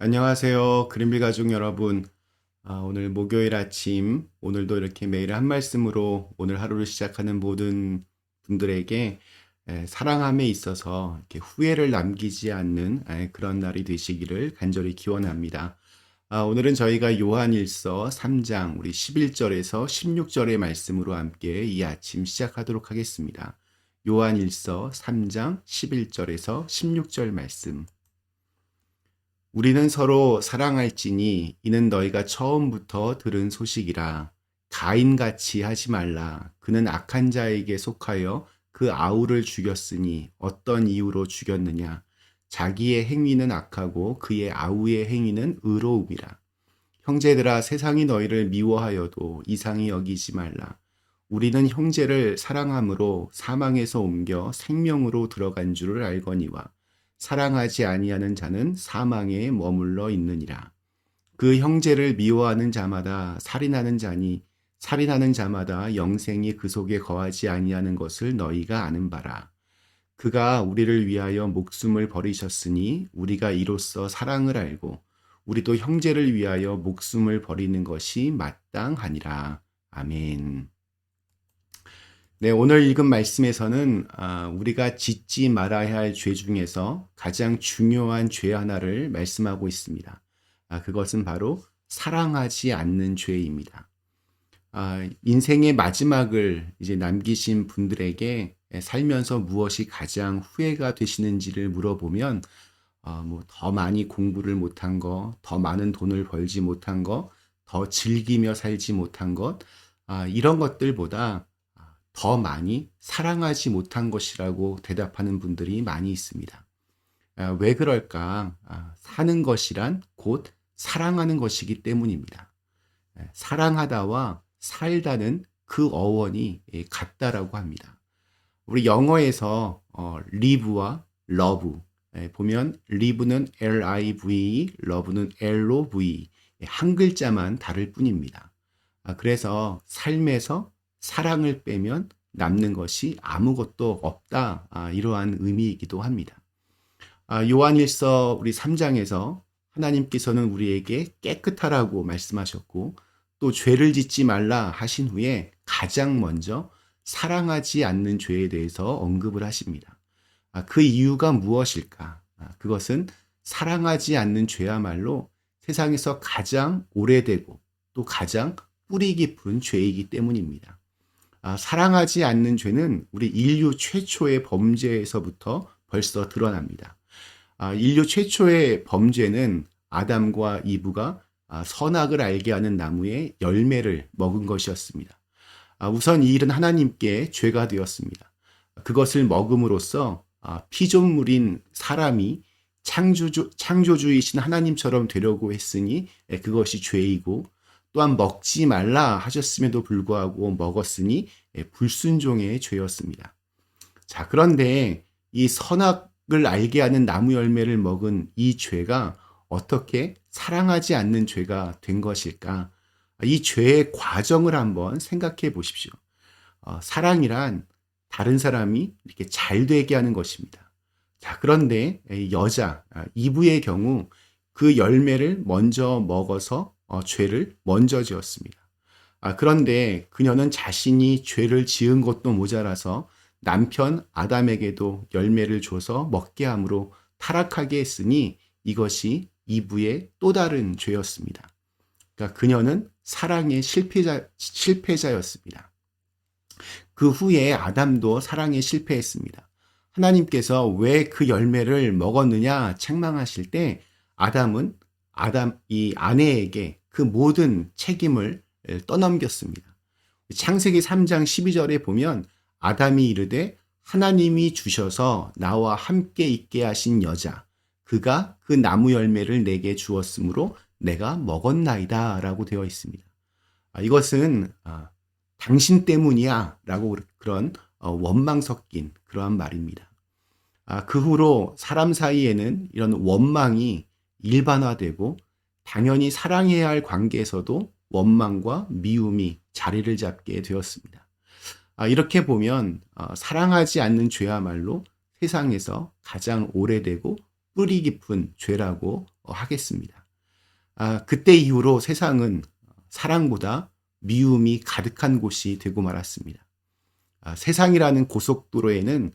안녕하세요. 그린비 가족 여러분. 오늘 목요일 아침, 오늘도 이렇게 매일 한 말씀으로 오늘 하루를 시작하는 모든 분들에게 사랑함에 있어서 이렇게 후회를 남기지 않는 그런 날이 되시기를 간절히 기원합니다. 오늘은 저희가 요한일서 3장 우리 11절에서 16절의 말씀으로 함께 이 아침 시작하도록 하겠습니다. 요한일서 3장 11절에서 16절 말씀. 우리는 서로 사랑할지니 이는 너희가 처음부터 들은 소식이라. 가인같이 하지 말라. 그는 악한 자에게 속하여 그 아우를 죽였으니 어떤 이유로 죽였느냐. 자기의 행위는 악하고 그의 아우의 행위는 의로움이라. 형제들아, 세상이 너희를 미워하여도 이상히 여기지 말라. 우리는 형제를 사랑함으로 사망에서 옮겨 생명으로 들어간 줄을 알거니와 사랑하지 아니하는 자는 사망에 머물러 있느니라. 그 형제를 미워하는 자마다 살인하는 자니 살인하는 자마다 영생이 그 속에 거하지 아니하는 것을 너희가 아는 바라. 그가 우리를 위하여 목숨을 버리셨으니 우리가 이로써 사랑을 알고 우리도 형제를 위하여 목숨을 버리는 것이 마땅하니라. 아멘. 네, 오늘 읽은 말씀에서는 우리가 짓지 말아야 할 죄 중에서 가장 중요한 죄 하나를 말씀하고 있습니다. 그것은 바로 사랑하지 않는 죄입니다. 인생의 마지막을 이제 남기신 분들에게 살면서 무엇이 가장 후회가 되시는지를 물어보면 뭐 더 많이 공부를 못한 거, 더 많은 돈을 벌지 못한 거, 더 즐기며 살지 못한 것, 이런 것들보다 더 많이 사랑하지 못한 것이라고 대답하는 분들이 많이 있습니다. 왜 그럴까? 사는 것이란 곧 사랑하는 것이기 때문입니다. 사랑하다와 살다는 그 어원이 같다라고 합니다. 우리 영어에서 live와 love 보면 live는 L-I-V-E, love는 L-O-V-E 한 글자만 다를 뿐입니다. 그래서 삶에서 사랑을 빼면 남는 것이 아무것도 없다. 이러한 의미이기도 합니다. 요한일서 우리 3장에서 하나님께서는 우리에게 깨끗하라고 말씀하셨고 또 죄를 짓지 말라 하신 후에 가장 먼저 사랑하지 않는 죄에 대해서 언급을 하십니다. 그 이유가 무엇일까? 그것은 사랑하지 않는 죄야말로 세상에서 가장 오래되고 또 가장 뿌리 깊은 죄이기 때문입니다. 사랑하지 않는 죄는 우리 인류 최초의 범죄에서부터 벌써 드러납니다. 인류 최초의 범죄는 아담과 이브가 선악을 알게 하는 나무의 열매를 먹은 것이었습니다. 우선 이 일은 하나님께 죄가 되었습니다. 그것을 먹음으로써 피조물인 사람이 창조주이신 하나님처럼 되려고 했으니 그것이 죄이고 또한 먹지 말라 하셨음에도 불구하고 먹었으니 불순종의 죄였습니다. 자, 그런데 이 선악을 알게 하는 나무 열매를 먹은 이 죄가 어떻게 사랑하지 않는 죄가 된 것일까? 이 죄의 과정을 한번 생각해 보십시오. 사랑이란 다른 사람이 이렇게 잘 되게 하는 것입니다. 자, 그런데 여자, 이브의 경우 그 열매를 먼저 먹어서 죄를 먼저 지었습니다. 그런데 그녀는 자신이 죄를 지은 것도 모자라서 남편 아담에게도 열매를 줘서 먹게 함으로 타락하게 했으니 이것이 이브의 또 다른 죄였습니다. 그러니까 그녀는 사랑의 실패자였습니다. 그 후에 아담도 사랑에 실패했습니다. 하나님께서 왜 그 열매를 먹었느냐 책망하실 때 이 아내에게 그 모든 책임을 떠넘겼습니다. 창세기 3장 12절에 보면 아담이 이르되 하나님이 주셔서 나와 함께 있게 하신 여자 그가 그 나무 열매를 내게 주었으므로 내가 먹었나이다 라고 되어 있습니다. 이것은 당신 때문이야 라고 그런 원망 섞인 그러한 말입니다. 그 후로 사람 사이에는 이런 원망이 일반화되고 당연히 사랑해야 할 관계에서도 원망과 미움이 자리를 잡게 되었습니다. 이렇게 보면 사랑하지 않는 죄야말로 세상에서 가장 오래되고 뿌리 깊은 죄라고 하겠습니다. 그때 이후로 세상은 사랑보다 미움이 가득한 곳이 되고 말았습니다. 세상이라는 고속도로에는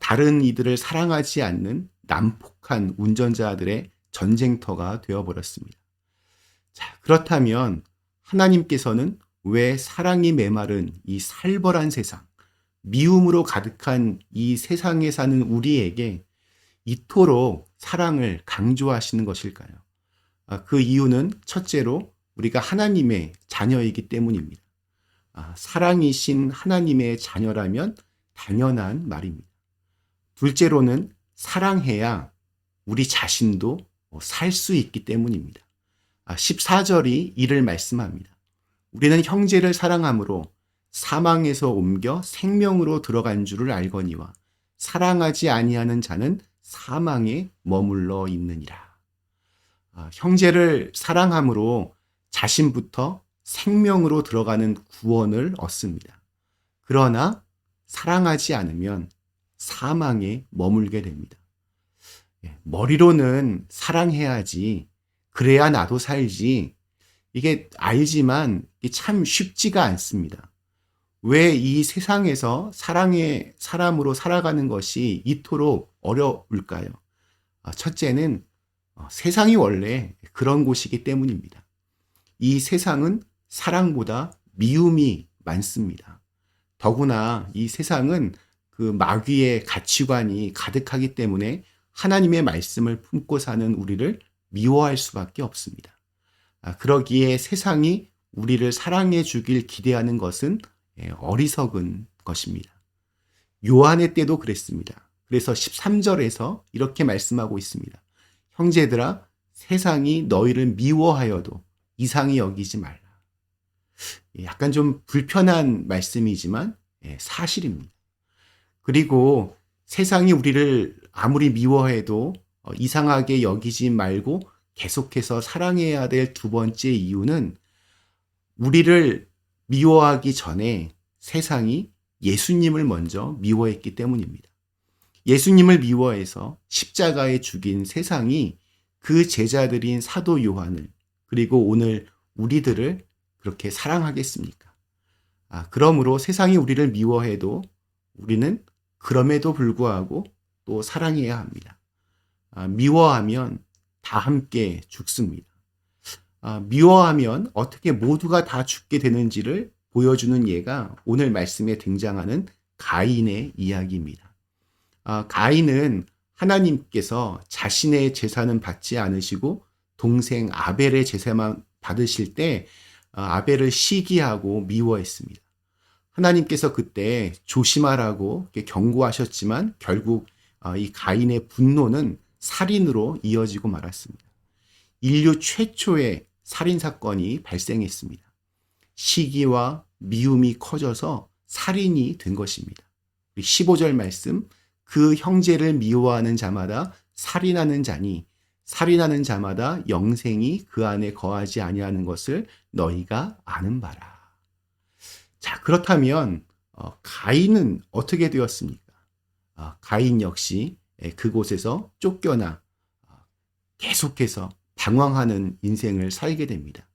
다른 이들을 사랑하지 않는 난폭한 운전자들의 전쟁터가 되어버렸습니다. 자, 그렇다면 하나님께서는 왜 사랑이 메마른 이 살벌한 세상, 미움으로 가득한 이 세상에 사는 우리에게 이토록 사랑을 강조하시는 것일까요? 그 이유는 첫째로 우리가 하나님의 자녀이기 때문입니다. 사랑이신 하나님의 자녀라면 당연한 말입니다. 둘째로는 사랑해야 우리 자신도 살 수 있기 때문입니다. 14절이 이를 말씀합니다. 우리는 형제를 사랑함으로 사망에서 옮겨 생명으로 들어간 줄을 알거니와 사랑하지 아니하는 자는 사망에 머물러 있느니라. 형제를 사랑함으로 자신부터 생명으로 들어가는 구원을 얻습니다. 그러나 사랑하지 않으면 사망에 머물게 됩니다. 머리로는 사랑해야지, 그래야 나도 살지, 이게 알지만 참 쉽지가 않습니다. 왜 이 세상에서 사랑의 사람으로 살아가는 것이 이토록 어려울까요? 첫째는 세상이 원래 그런 곳이기 때문입니다. 이 세상은 사랑보다 미움이 많습니다. 더구나 이 세상은 그 마귀의 가치관이 가득하기 때문에 하나님의 말씀을 품고 사는 우리를 미워할 수밖에 없습니다. 그러기에 세상이 우리를 사랑해 주길 기대하는 것은 어리석은 것입니다. 요한의 때도 그랬습니다. 그래서 13절에서 이렇게 말씀하고 있습니다. 형제들아, 세상이 너희를 미워하여도 이상히 여기지 말라. 약간 좀 불편한 말씀이지만 사실입니다. 그리고 세상이 우리를 아무리 미워해도 이상하게 여기지 말고 계속해서 사랑해야 될 두 번째 이유는 우리를 미워하기 전에 세상이 예수님을 먼저 미워했기 때문입니다. 예수님을 미워해서 십자가에 죽인 세상이 그 제자들인 사도 요한을 그리고 오늘 우리들을 그렇게 사랑하겠습니까? 그러므로 세상이 우리를 미워해도 우리는 그럼에도 불구하고 또 사랑해야 합니다. 미워하면 다 함께 죽습니다. 미워하면 어떻게 모두가 다 죽게 되는지를 보여주는 예가 오늘 말씀에 등장하는 가인의 이야기입니다. 가인은 하나님께서 자신의 제사는 받지 않으시고 동생 아벨의 제사만 받으실 때 아벨을 시기하고 미워했습니다. 하나님께서 그때 조심하라고 경고하셨지만 결국 이 가인의 분노는 살인으로 이어지고 말았습니다. 인류 최초의 살인사건이 발생했습니다. 시기와 미움이 커져서 살인이 된 것입니다. 15절 말씀, 그 형제를 미워하는 자마다 살인하는 자니 살인하는 자마다 영생이 그 안에 거하지 아니하는 것을 너희가 아는 바라. 자, 그렇다면 가인은 어떻게 되었습니까? 가인 역시 그곳에서 쫓겨나 계속해서 방황하는 인생을 살게 됩니다.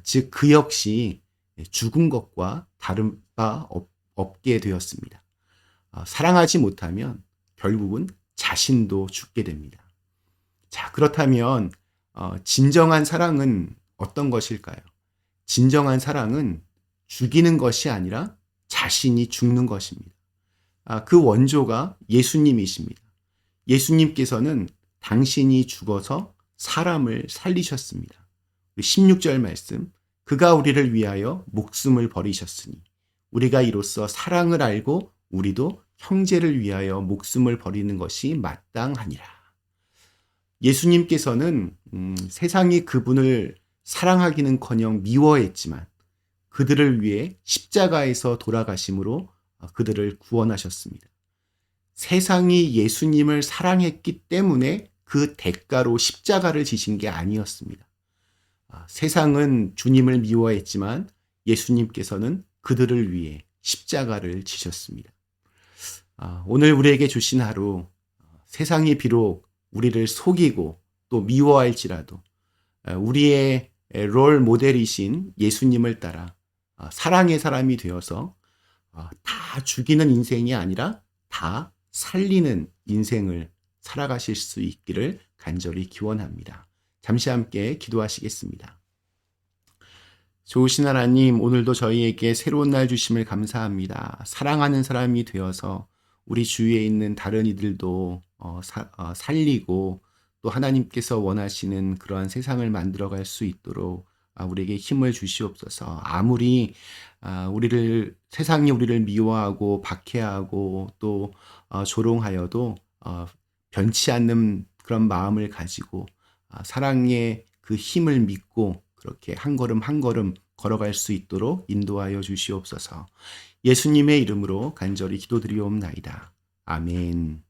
즉 그 역시 죽은 것과 다른 바 없게 되었습니다. 사랑하지 못하면 결국은 자신도 죽게 됩니다. 자, 그렇다면 진정한 사랑은 어떤 것일까요? 진정한 사랑은 죽이는 것이 아니라 자신이 죽는 것입니다. 그 원조가 예수님이십니다. 예수님께서는 당신이 죽어서 사람을 살리셨습니다. 16절 말씀, 그가 우리를 위하여 목숨을 버리셨으니 우리가 이로써 사랑을 알고 우리도 형제를 위하여 목숨을 버리는 것이 마땅하니라. 예수님께서는 세상이 그분을 사랑하기는커녕 미워했지만 그들을 위해 십자가에서 돌아가심으로 그들을 구원하셨습니다. 세상이 예수님을 사랑했기 때문에 그 대가로 십자가를 지신 게 아니었습니다. 세상은 주님을 미워했지만 예수님께서는 그들을 위해 십자가를 지셨습니다. 오늘 우리에게 주신 하루, 세상이 비록 우리를 속이고 또 미워할지라도 우리의 롤 모델이신 예수님을 따라 사랑의 사람이 되어서 다 죽이는 인생이 아니라 다 살리는 인생을 살아가실 수 있기를 간절히 기원합니다. 잠시 함께 기도하시겠습니다. 좋으신 하나님, 오늘도 저희에게 새로운 날 주심을 감사합니다. 사랑하는 사람이 되어서 우리 주위에 있는 다른 이들도 살리고 또 하나님께서 원하시는 그러한 세상을 만들어갈 수 있도록 우리에게 힘을 주시옵소서. 아무리 세상이 우리를 미워하고 박해하고 또 조롱하여도 변치 않는 그런 마음을 가지고 사랑의 그 힘을 믿고 그렇게 한 걸음 한 걸음 걸어갈 수 있도록 인도하여 주시옵소서. 예수님의 이름으로 간절히 기도드리옵나이다. 아멘.